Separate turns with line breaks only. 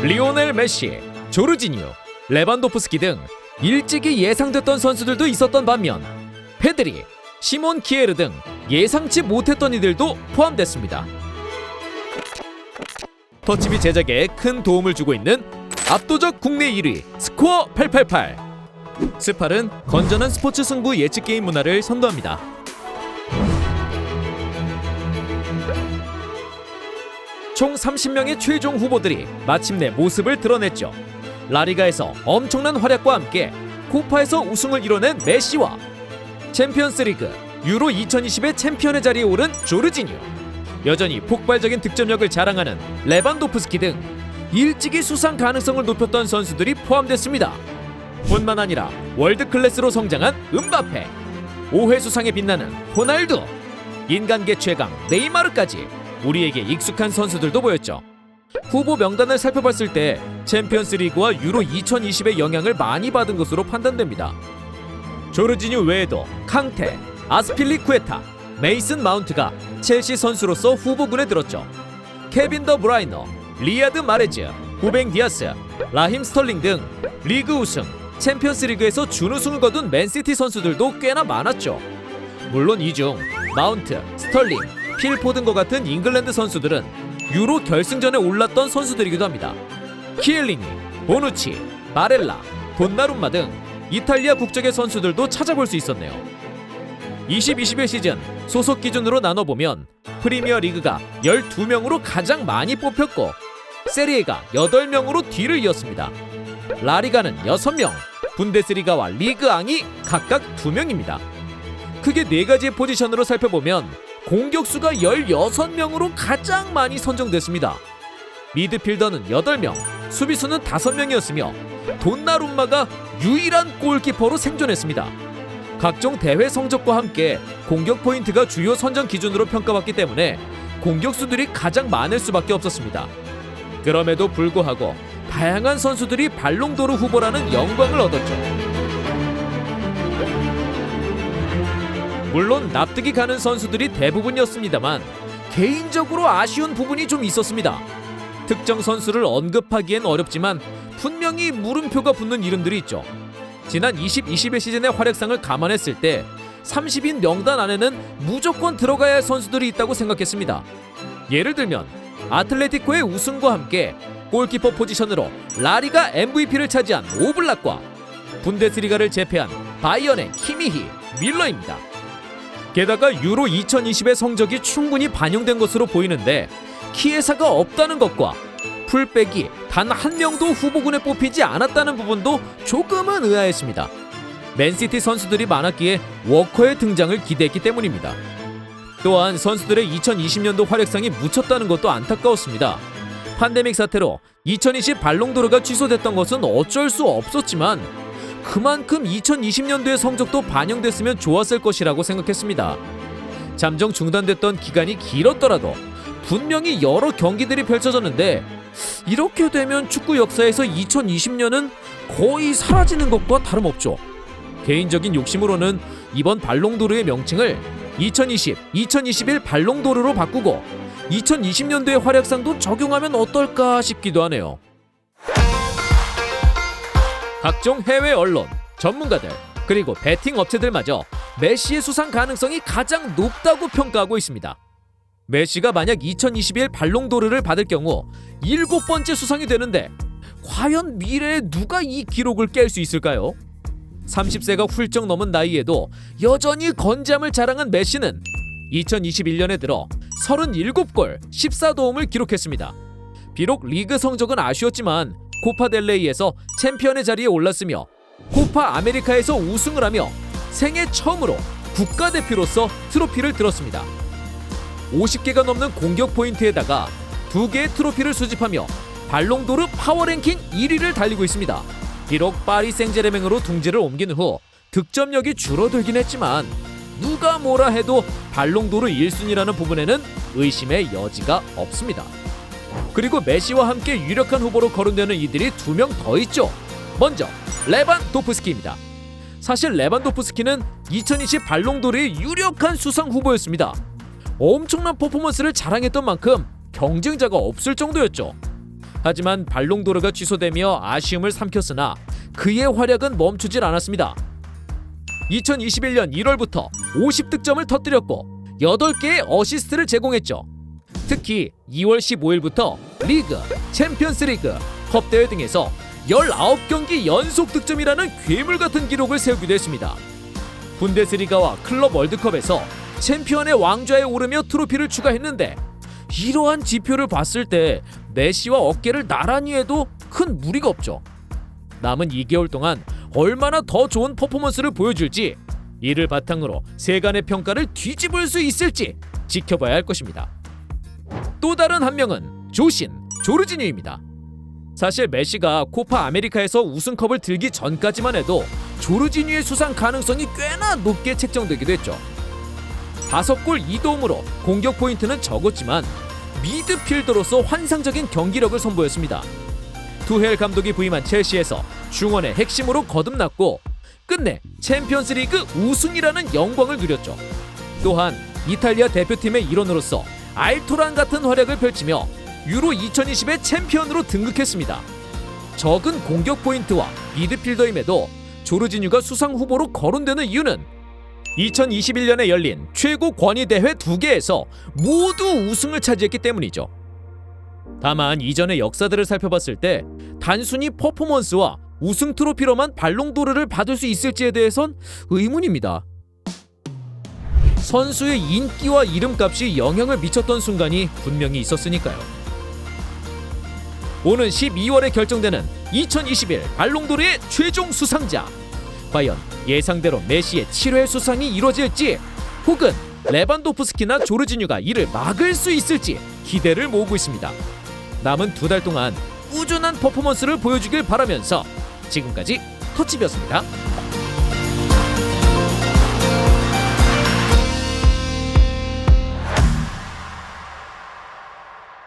리오넬 메시, 조르지니오, 레반도프스키 등 일찍이 예상됐던 선수들도 있었던 반면 페드리, 시몬 키에르 등 예상치 못했던 이들도 포함됐습니다. 터치비 제작에 큰 도움을 주고 있는 압도적 국내 1위 스코어 888. 스팔은 건전한 스포츠 승부 예측 게임 문화를 선도합니다. 총 30명의 최종 후보들이 마침내 모습을 드러냈죠. 라리가에서 엄청난 활약과 함께 코파에서 우승을 이뤄낸 메시와 챔피언스리그, 유로 2020의 챔피언의 자리에 오른 조르지니오, 여전히 폭발적인 득점력을 자랑하는 레반도프스키 등 일찍이 수상 가능성을 높였던 선수들이 포함됐습니다. 뿐만 아니라 월드클래스로 성장한 음바페, 5회 수상에 빛나는 호날두, 인간계 최강 네이마르까지 우리에게 익숙한 선수들도 보였죠. 후보 명단을 살펴봤을 때 챔피언스리그와 유로 2020의 영향을 많이 받은 것으로 판단됩니다. 조르지니오 외에도 캉테, 아스필리쿠에타, 메이슨 마운트가 첼시 선수로서 후보군에 들었죠. 케빈 더 브라이너, 리아드 마레즈, 후뱅 디아스, 라힘 스털링 등 리그 우승, 챔피언스리그에서 준우승을 거둔 맨시티 선수들도 꽤나 많았죠. 물론 이 중 마운트, 스털링, 필 포든과 같은 잉글랜드 선수들은 유로 결승전에 올랐던 선수들이기도 합니다. 키엘리니, 보누치, 바렐라, 돈나룸마 등 이탈리아 국적의 선수들도 찾아볼 수 있었네요. 20-21 시즌 소속 기준으로 나눠보면 프리미어 리그가 12명으로 가장 많이 뽑혔고 세리에가 8명으로 뒤를 이었습니다. 라리가는 6명, 분데스리가와 리그앙이 각각 2명입니다. 크게 4가지의 포지션으로 살펴보면 공격수가 16명으로 가장 많이 선정됐습니다. 미드필더는 8명, 수비수는 5명이었으며 돈나룸마가 유일한 골키퍼로 생존했습니다. 각종 대회 성적과 함께 공격 포인트가 주요 선정 기준으로 평가받기 때문에 공격수들이 가장 많을 수밖에 없었습니다. 그럼에도 불구하고 다양한 선수들이 발롱도르 후보라는 영광을 얻었죠. 물론 납득이 가는 선수들이 대부분이었습니다만 개인적으로 아쉬운 부분이 좀 있었습니다. 특정 선수를 언급하기엔 어렵지만 분명히 물음표가 붙는 이름들이 있죠. 지난 20-21 시즌의 활약상을 감안했을 때 30인 명단 안에는 무조건 들어가야 할 선수들이 있다고 생각했습니다. 예를 들면 아틀레티코의 우승과 함께 골키퍼 포지션으로 라리가 MVP를 차지한 오블락과 분데스리가를 제패한 바이언의 키미히, 밀러입니다. 게다가 유로 2020의 성적이 충분히 반영된 것으로 보이는데 키에사가 없다는 것과 풀백이 단 한 명도 후보군에 뽑히지 않았다는 부분도 조금은 의아했습니다. 맨시티 선수들이 많았기에 워커의 등장을 기대했기 때문입니다. 또한 선수들의 2020년도 활약상이 묻혔다는 것도 안타까웠습니다. 팬데믹 사태로 2020 발롱도르가 취소됐던 것은 어쩔 수 없었지만 그만큼 2020년도의 성적도 반영됐으면 좋았을 것이라고 생각했습니다. 잠정 중단됐던 기간이 길었더라도 분명히 여러 경기들이 펼쳐졌는데 이렇게 되면 축구 역사에서 2020년은 거의 사라지는 것과 다름없죠. 개인적인 욕심으로는 이번 발롱도르의 명칭을 2020, 2021 발롱도르로 바꾸고 2020년도의 활약상도 적용하면 어떨까 싶기도 하네요. 각종 해외 언론, 전문가들, 그리고 베팅 업체들마저 메시의 수상 가능성이 가장 높다고 평가하고 있습니다. 메시가 만약 2021 발롱도르를 받을 경우 7번째 수상이 되는데 과연 미래에 누가 이 기록을 깰 수 있을까요? 30세가 훌쩍 넘은 나이에도 여전히 건재함을 자랑한 메시는 2021년에 들어 37골, 14도움을 기록했습니다. 비록 리그 성적은 아쉬웠지만 코파 델레이에서 챔피언의 자리에 올랐으며 코파 아메리카에서 우승을 하며 생애 처음으로 국가대표로서 트로피를 들었습니다. 50개가 넘는 공격 포인트에다가 2개의 트로피를 수집하며 발롱도르 파워랭킹 1위를 달리고 있습니다. 비록 파리 생제르맹으로 둥지를 옮긴 후 득점력이 줄어들긴 했지만 누가 뭐라 해도 발롱도르 1순위라는 부분에는 의심의 여지가 없습니다. 그리고 메시와 함께 유력한 후보로 거론되는 이들이 2명 더 있죠. 먼저 레반도프스키입니다. 사실 레반도프스키는 2020 발롱도르의 유력한 수상 후보였습니다. 엄청난 퍼포먼스를 자랑했던 만큼 경쟁자가 없을 정도였죠. 하지만 발롱도르가 취소되며 아쉬움을 삼켰으나 그의 활약은 멈추질 않았습니다. 2021년 1월부터 50득점을 터뜨렸고 8개의 어시스트를 제공했죠. 특히 2월 15일부터 리그, 챔피언스리그, 컵대회 등에서 19경기 연속 득점이라는 괴물같은 기록을 세우기도 했습니다. 분데스리가와 클럽 월드컵에서 챔피언의 왕좌에 오르며 트로피를 추가했는데 이러한 지표를 봤을 때 메시와 어깨를 나란히 해도 큰 무리가 없죠. 남은 2개월 동안 얼마나 더 좋은 퍼포먼스를 보여줄지, 이를 바탕으로 세간의 평가를 뒤집을 수 있을지 지켜봐야 할 것입니다. 또 다른 한 명은 조르지뉴입니다. 사실 메시가 코파 아메리카에서 우승컵을 들기 전까지만 해도 조르지뉴의 수상 가능성이 꽤나 높게 책정되기도 했죠. 5골 2도움으로 공격 포인트는 적었지만 미드필더로서 환상적인 경기력을 선보였습니다. 투헬 감독이 부임한 첼시에서 중원의 핵심으로 거듭났고 끝내 챔피언스리그 우승이라는 영광을 누렸죠. 또한 이탈리아 대표팀의 일원으로서 알토란 같은 활약을 펼치며 유로 2020의 챔피언으로 등극했습니다. 적은 공격 포인트와 미드필더임에도 조르지뉴가 수상 후보로 거론되는 이유는 2021년에 열린 최고 권위 대회 2개에서 모두 우승을 차지했기 때문이죠. 다만 이전의 역사들을 살펴봤을 때 단순히 퍼포먼스와 우승 트로피로만 발롱도르를 받을 수 있을지에 대해선 의문입니다. 선수의 인기와 이름값이 영향을 미쳤던 순간이 분명히 있었으니까요. 오는 12월에 결정되는 2021 발롱도르의 최종 수상자. 과연 예상대로 메시의 7회 수상이 이뤄질지, 혹은 레반도프스키나 조르지뉴가 이를 막을 수 있을지 기대를 모으고 있습니다. 남은 2달 동안 꾸준한 퍼포먼스를 보여주길 바라면서 지금까지 터치비였습니다.